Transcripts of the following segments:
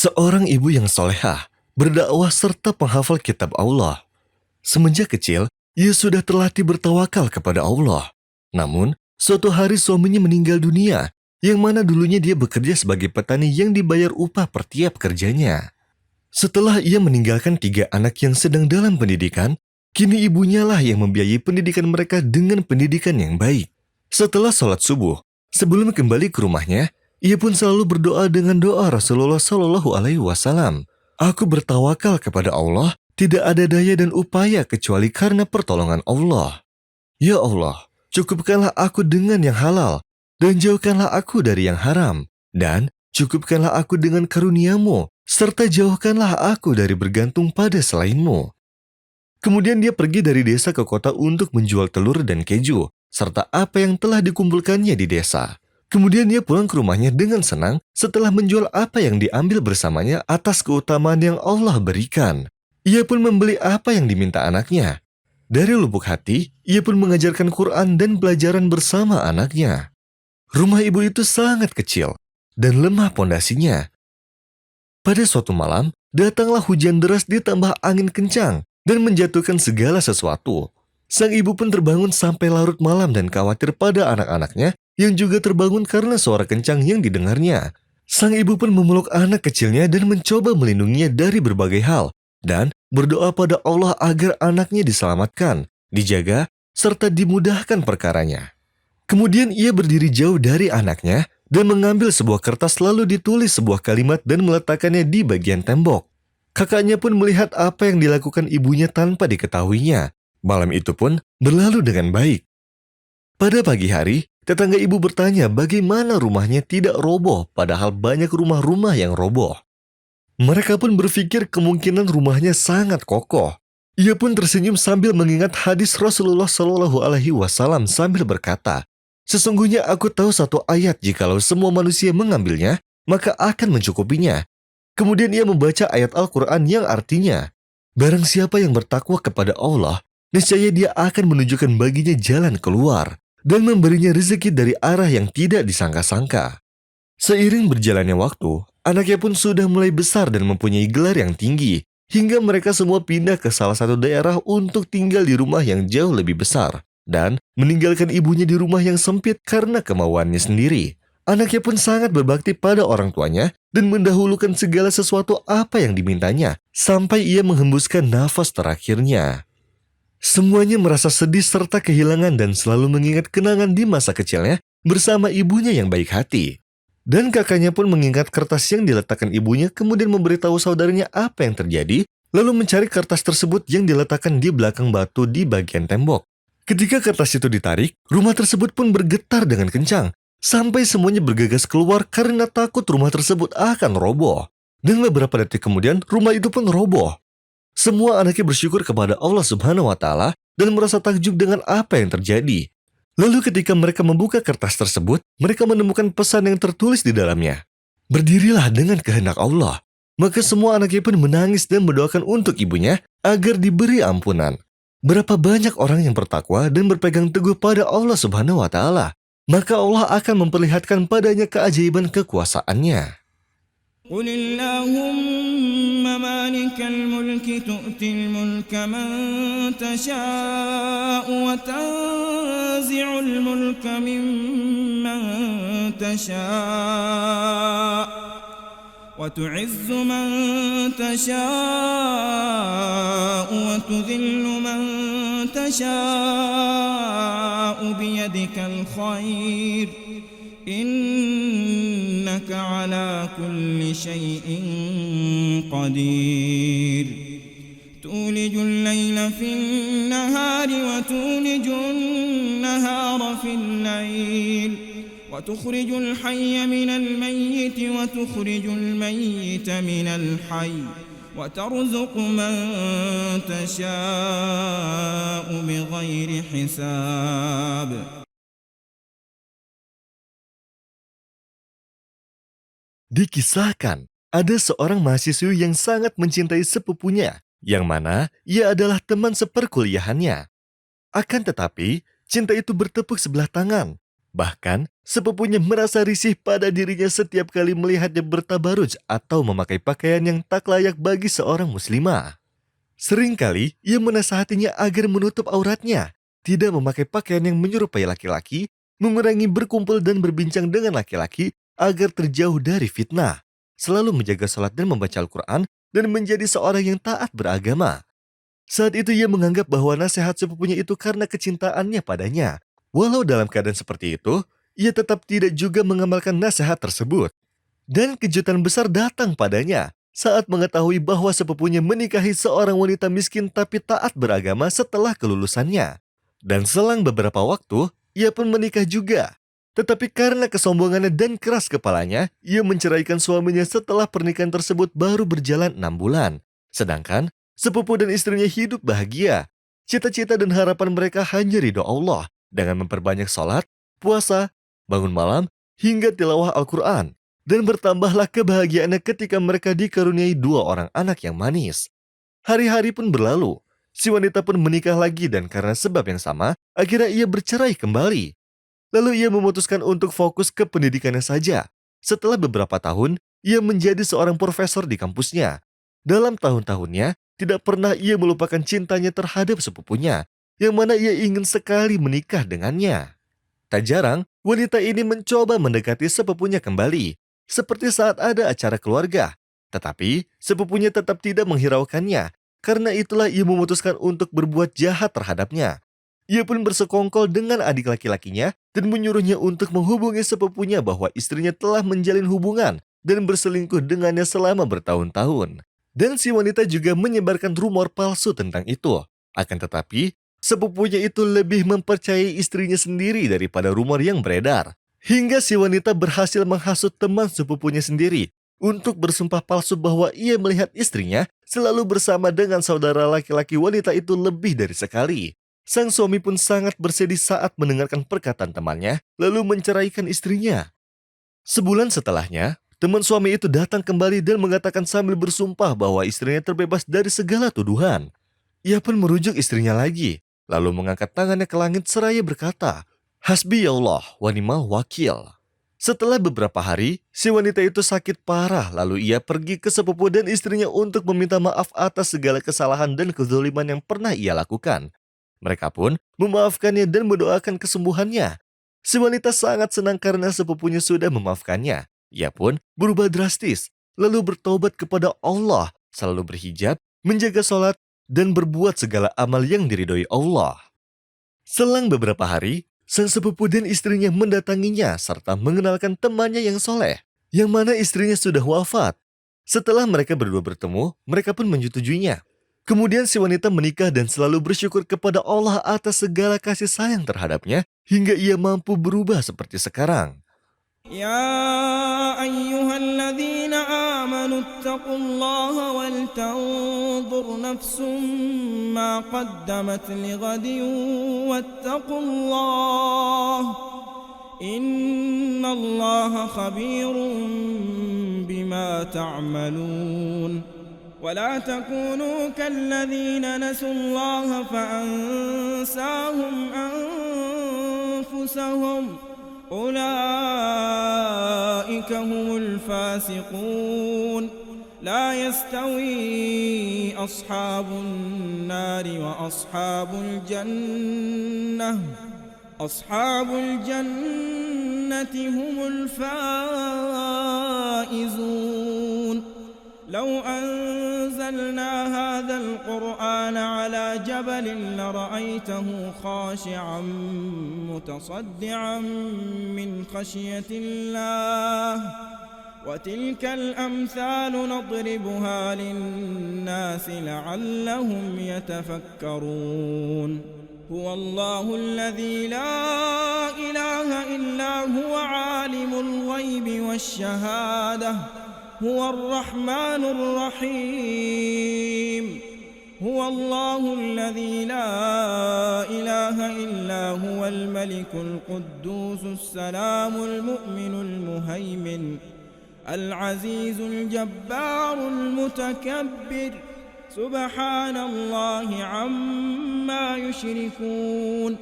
Seorang ibu yang solehah, berdakwah serta penghafal kitab Allah. Semenjak kecil, ia sudah terlatih bertawakal kepada Allah. Namun, suatu hari suaminya meninggal dunia, yang mana dulunya dia bekerja sebagai petani yang dibayar upah per tiap kerjanya. Setelah ia meninggalkan 3 anak yang sedang dalam pendidikan, kini ibunya lah yang membiayai pendidikan mereka dengan pendidikan yang baik. Setelah sholat subuh, sebelum kembali ke rumahnya, ia pun selalu berdoa dengan doa Rasulullah Shallallahu Alaihi Wasallam. Aku bertawakal kepada Allah, tidak ada daya dan upaya kecuali karena pertolongan Allah. Ya Allah, cukupkanlah aku dengan yang halal, dan jauhkanlah aku dari yang haram, dan cukupkanlah aku dengan karunia-Mu, serta jauhkanlah aku dari bergantung pada selain-Mu. Kemudian dia pergi dari desa ke kota untuk menjual telur dan keju, serta apa yang telah dikumpulkannya di desa. Kemudian dia pulang ke rumahnya dengan senang setelah menjual apa yang diambil bersamanya atas keutamaan yang Allah berikan. Ia pun membeli apa yang diminta anaknya. Dari lubuk hati, ia pun mengajarkan Quran dan pelajaran bersama anaknya. Rumah ibu itu sangat kecil dan lemah pondasinya. Pada suatu malam, datanglah hujan deras ditambah angin kencang dan menjatuhkan segala sesuatu. Sang ibu pun terbangun sampai larut malam dan khawatir pada anak-anaknya yang juga terbangun karena suara kencang yang didengarnya. Sang ibu pun memeluk anak kecilnya dan mencoba melindunginya dari berbagai hal dan berdoa pada Allah agar anaknya diselamatkan, dijaga, serta dimudahkan perkaranya. Kemudian ia berdiri jauh dari anaknya dan mengambil sebuah kertas lalu ditulis sebuah kalimat dan meletakkannya di bagian tembok. Kakaknya pun melihat apa yang dilakukan ibunya tanpa diketahuinya. Malam itu pun berlalu dengan baik. Pada pagi hari, tetangga ibu bertanya bagaimana rumahnya tidak roboh padahal banyak rumah-rumah yang roboh. Mereka pun berpikir kemungkinan rumahnya sangat kokoh. Ia pun tersenyum sambil mengingat hadis Rasulullah Shallallahu Alaihi Wasallam sambil berkata, "Sesungguhnya aku tahu satu ayat jikalau semua manusia mengambilnya, maka akan mencukupinya." Kemudian ia membaca ayat Al-Quran yang artinya, "Barang siapa yang bertakwa kepada Allah, niscaya dia akan menunjukkan baginya jalan keluar dan memberinya rezeki dari arah yang tidak disangka-sangka." Seiring berjalannya waktu, anaknya pun sudah mulai besar dan mempunyai gelar yang tinggi, hingga mereka semua pindah ke salah satu daerah untuk tinggal di rumah yang jauh lebih besar, dan meninggalkan ibunya di rumah yang sempit karena kemauannya sendiri. Anaknya pun sangat berbakti pada orang tuanya dan mendahulukan segala sesuatu apa yang dimintanya, sampai ia menghembuskan nafas terakhirnya. Semuanya merasa sedih serta kehilangan dan selalu mengingat kenangan di masa kecilnya bersama ibunya yang baik hati. Dan kakaknya pun mengingat kertas yang diletakkan ibunya, kemudian memberitahu saudaranya apa yang terjadi, lalu mencari kertas tersebut yang diletakkan di belakang batu di bagian tembok. Ketika kertas itu ditarik, rumah tersebut pun bergetar dengan kencang, sampai semuanya bergegas keluar karena takut rumah tersebut akan roboh. Dan beberapa detik kemudian, rumah itu pun roboh. Semua anaknya bersyukur kepada Allah Subhanahu wa Ta'ala dan merasa takjub dengan apa yang terjadi. Lalu ketika mereka membuka kertas tersebut, mereka menemukan pesan yang tertulis di dalamnya. "Berdirilah dengan kehendak Allah." Maka semua anaknya pun menangis dan mendoakan untuk ibunya agar diberi ampunan. Berapa banyak orang yang bertakwa dan berpegang teguh pada Allah Subhanahu wa Ta'ala, maka Allah akan memperlihatkan padanya keajaiban kekuasaannya. قل اللهم مالك الملك تؤتي الملك من تشاء وتنزع الملك ممن تشاء وتعز من تشاء وتذل من تشاء بيدك الخير إنك على كل شيء قدير تولج الليل في النهار وتولج النهار في الليل وتخرج الحي من الميت وتخرج الميت من الحي وترزق من تشاء بغير حساب. Dikisahkan, ada seorang mahasiswi yang sangat mencintai sepupunya, yang mana ia adalah teman seperkuliahannya. Akan tetapi, cinta itu bertepuk sebelah tangan. Bahkan, sepupunya merasa risih pada dirinya setiap kali melihatnya bertabaruj atau memakai pakaian yang tak layak bagi seorang muslimah. Seringkali ia menasihatinya agar menutup auratnya, tidak memakai pakaian yang menyerupai laki-laki, mengurangi berkumpul dan berbincang dengan laki-laki agar terjauh dari fitnah, selalu menjaga salat dan membaca Al-Quran, dan menjadi seorang yang taat beragama. Saat itu ia menganggap bahwa nasihat sepupunya itu karena kecintaannya padanya. Walau dalam keadaan seperti itu, ia tetap tidak juga mengamalkan nasihat tersebut. Dan kejutan besar datang padanya saat mengetahui bahwa sepupunya menikahi seorang wanita miskin tapi taat beragama setelah kelulusannya. Dan selang beberapa waktu, ia pun menikah juga. Tetapi karena kesombongannya dan keras kepalanya, ia menceraikan suaminya setelah pernikahan tersebut baru berjalan 6 bulan. Sedangkan sepupu dan istrinya hidup bahagia. Cita-cita dan harapan mereka hanya ridho Allah dengan memperbanyak salat, puasa, bangun malam, hingga tilawah Al-Quran. Dan bertambahlah kebahagiaannya ketika mereka dikaruniai 2 orang anak yang manis. Hari-hari pun berlalu. Si wanita pun menikah lagi dan karena sebab yang sama, akhirnya ia bercerai kembali. Lalu ia memutuskan untuk fokus ke pendidikannya saja. Setelah beberapa tahun, ia menjadi seorang profesor di kampusnya. Dalam tahun-tahunnya, tidak pernah ia melupakan cintanya terhadap sepupunya, yang mana ia ingin sekali menikah dengannya. Tak jarang, wanita ini mencoba mendekati sepupunya kembali, seperti saat ada acara keluarga. Tetapi, sepupunya tetap tidak menghiraukannya, karena itulah ia memutuskan untuk berbuat jahat terhadapnya. Ia pun bersekongkol dengan adik laki-lakinya dan menyuruhnya untuk menghubungi sepupunya bahwa istrinya telah menjalin hubungan dan berselingkuh dengannya selama bertahun-tahun. Dan si wanita juga menyebarkan rumor palsu tentang itu. Akan tetapi, sepupunya itu lebih mempercayai istrinya sendiri daripada rumor yang beredar. Hingga si wanita berhasil menghasut teman sepupunya sendiri untuk bersumpah palsu bahwa ia melihat istrinya selalu bersama dengan saudara laki-laki wanita itu lebih dari sekali. Sang suami pun sangat bersedih saat mendengarkan perkataan temannya, lalu menceraikan istrinya. Sebulan setelahnya, teman suami itu datang kembali dan mengatakan sambil bersumpah bahwa istrinya terbebas dari segala tuduhan. Ia pun merujuk istrinya lagi, lalu mengangkat tangannya ke langit seraya berkata, "Hasbi Allah wa ni'mal wakil." Setelah beberapa hari, si wanita itu sakit parah, lalu ia pergi ke sepupu dan istrinya untuk meminta maaf atas segala kesalahan dan kezaliman yang pernah ia lakukan. Mereka pun memaafkannya dan mendoakan kesembuhannya. Si wanita sangat senang karena sepupunya sudah memaafkannya. Ia pun berubah drastis, lalu bertobat kepada Allah, selalu berhijab, menjaga sholat, dan berbuat segala amal yang diridhoi Allah. Selang beberapa hari, sang sepupu dan istrinya mendatanginya serta mengenalkan temannya yang soleh, yang mana istrinya sudah wafat. Setelah mereka berdua bertemu, mereka pun menyetujuinya. Kemudian si wanita menikah dan selalu bersyukur kepada Allah atas segala kasih sayang terhadapnya hingga ia mampu berubah seperti sekarang. يا أيها الذين آمنوا اتقوا الله ولتنظر نفس ما قدمت لغد واتقوا الله إن الله خبير بما تعملون ولا تكونوا كالذين نسوا الله فأنساهم أنفسهم أولئك هم الفاسقون لا يستوي أصحاب النار وأصحاب الجنة أصحاب الجنة هم الفائزون لو أنزلنا هذا القرآن على جبل لرأيته خاشعا متصدعا من خشية الله وتلك الأمثال نضربها للناس لعلهم يتفكرون هو الله الذي لا إله إلا هو عالم الغيب والشهادة هو الرحمن الرحيم هو الله الذي لا إله إلا هو الملك القدوس السلام المؤمن المهيمن العزيز الجبار المتكبر سبحان الله عما يشركون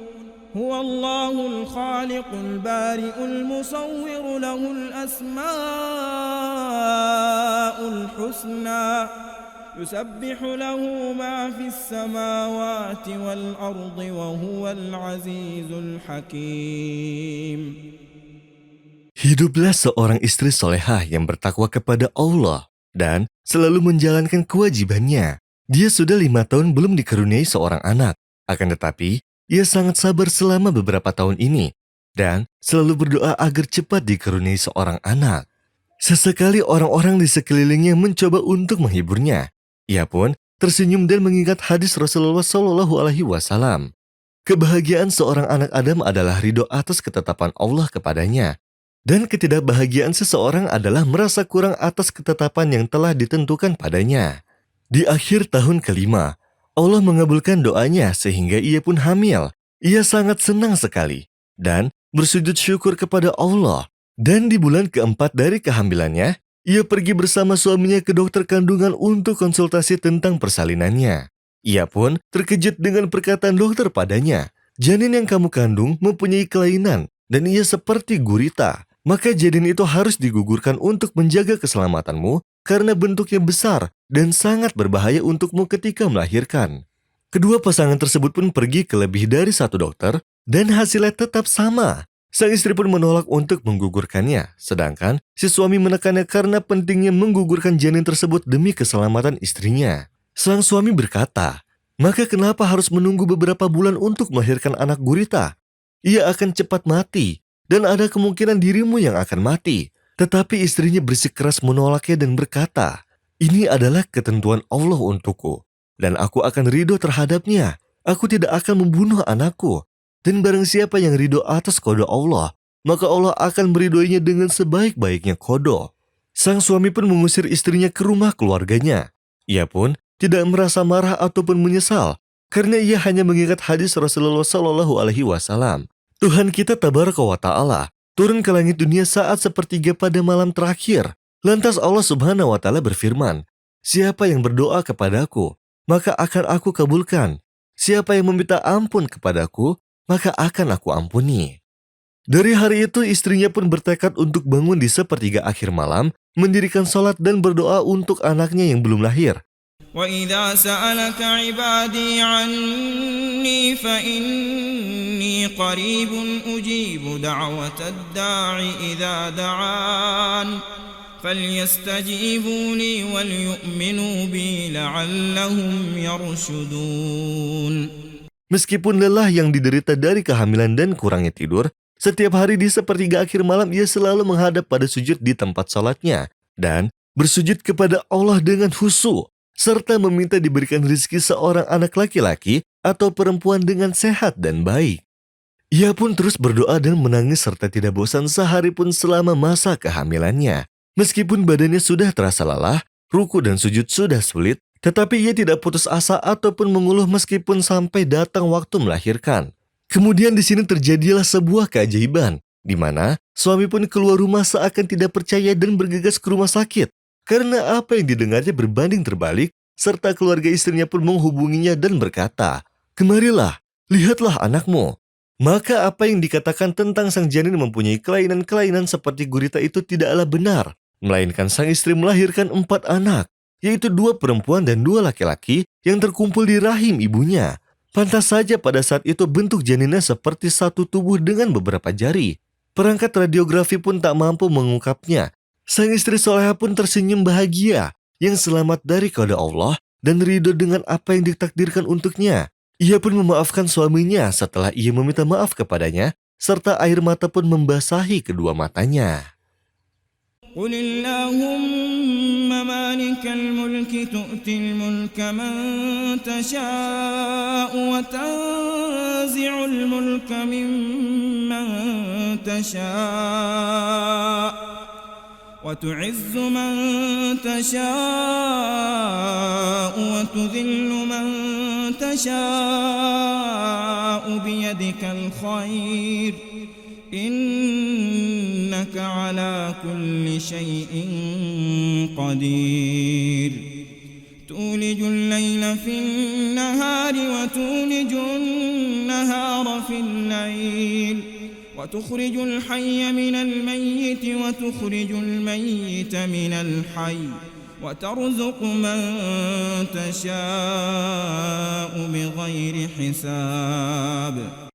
هو الله الخالق البارئ المصور له الأسماء الحسنى يسبح له ما في السماوات والأرض وهو العزيز الحكيم. Hiduplah seorang istri solehah yang bertakwa kepada Allah dan selalu menjalankan kewajibannya. Dia sudah 5 tahun belum dikaruniai seorang anak. Akan tetapi, ia sangat sabar selama beberapa tahun ini dan selalu berdoa agar cepat dikaruniai seorang anak. Sesekali orang-orang di sekelilingnya mencoba untuk menghiburnya. Ia pun tersenyum dan mengingat hadis Rasulullah SAW. Kebahagiaan seorang anak Adam adalah ridho atas ketetapan Allah kepadanya. Dan ketidakbahagiaan seseorang adalah merasa kurang atas ketetapan yang telah ditentukan padanya. Di akhir tahun kelima, Allah mengabulkan doanya sehingga ia pun hamil. Ia sangat senang sekali dan bersujud syukur kepada Allah. Dan di bulan keempat dari kehamilannya, ia pergi bersama suaminya ke dokter kandungan untuk konsultasi tentang persalinannya. Ia pun terkejut dengan perkataan dokter padanya, "Janin yang kamu kandung mempunyai kelainan dan ia seperti gurita. Maka janin itu harus digugurkan untuk menjaga keselamatanmu karena bentuknya besar dan sangat berbahaya untukmu ketika melahirkan." Kedua pasangan tersebut pun pergi ke lebih dari satu dokter dan hasilnya tetap sama. Sang istri pun menolak untuk menggugurkannya, sedangkan si suami menekannya karena pentingnya menggugurkan janin tersebut demi keselamatan istrinya. Sang suami berkata, "Maka kenapa harus menunggu beberapa bulan untuk melahirkan anak gurita? Ia akan cepat mati. Dan ada kemungkinan dirimu yang akan mati." Tetapi istrinya bersikeras menolaknya dan berkata, "Ini adalah ketentuan Allah untukku, dan aku akan ridho terhadapnya. Aku tidak akan membunuh anakku. Dan barang siapa yang ridho atas qada Allah, maka Allah akan meridhoinya dengan sebaik-baiknya qada." Sang suami pun mengusir istrinya ke rumah keluarganya. Ia pun tidak merasa marah ataupun menyesal, karena ia hanya mengingat hadis Rasulullah SAW. Tuhan kita tabaraka wa ta'ala turun ke langit dunia saat sepertiga pada malam terakhir. Lantas Allah subhanahu wa ta'ala berfirman, "Siapa yang berdoa kepadaku, maka akan aku kabulkan. Siapa yang meminta ampun kepadaku, maka akan aku ampuni." Dari hari itu istrinya pun bertekad untuk bangun di sepertiga akhir malam, mendirikan sholat dan berdoa untuk anaknya yang belum lahir. وَإِذَا سَأَلَكَ عِبَادِي عَنِّي فَإِنِّي قَرِيبٌ أُجِيبُ دَعْوَةَ الدَّاعِ إِذَا دَعَانِ فَلْيَسْتَجِيبُوا لِي وَلْيُؤْمِنُوا بِي لَعَلَّهُمْ يَرْشُدُونَ. Meskipun lelah yang diderita dari kehamilan dan kurangnya tidur, setiap hari di sepertiga akhir malam ia selalu menghadap pada sujud di tempat salatnya dan bersujud kepada Allah dengan khusyuk, serta meminta diberikan rezeki seorang anak laki-laki atau perempuan dengan sehat dan baik. Ia pun terus berdoa dan menangis serta tidak bosan sehari pun selama masa kehamilannya. Meskipun badannya sudah terasa lelah, ruku dan sujud sudah sulit, tetapi ia tidak putus asa ataupun mengeluh meskipun sampai datang waktu melahirkan. Kemudian di sini terjadilah sebuah keajaiban, di mana suami pun keluar rumah seakan tidak percaya dan bergegas ke rumah sakit. Karena apa yang didengarnya berbanding terbalik, serta keluarga istrinya pun menghubunginya dan berkata, "Kemarilah, lihatlah anakmu." Maka apa yang dikatakan tentang sang janin mempunyai kelainan-kelainan seperti gurita itu tidaklah benar, melainkan sang istri melahirkan 4 anak, yaitu 2 perempuan dan 2 laki-laki yang terkumpul di rahim ibunya. Pantas saja pada saat itu bentuk janinnya seperti satu tubuh dengan beberapa jari. Perangkat radiografi pun tak mampu mengungkapnya. Sang istri soleha pun tersenyum bahagia yang selamat dari qada Allah dan ridho dengan apa yang ditakdirkan untuknya. Ia pun memaafkan suaminya setelah ia meminta maaf kepadanya, serta air mata pun membasahi kedua matanya. قل اللهم مالك الملك تؤتي الملك من تشاء وتنزع الملك ممن تشاء وتعز من تشاء وتذل من تشاء بيدك الخير إنك على كل شيء قدير تولج الليل في النهار وتولج النهار في الليل الليل وتخرج الحي من الميت وتخرج الميت من الحي وترزق من تشاء بغير حساب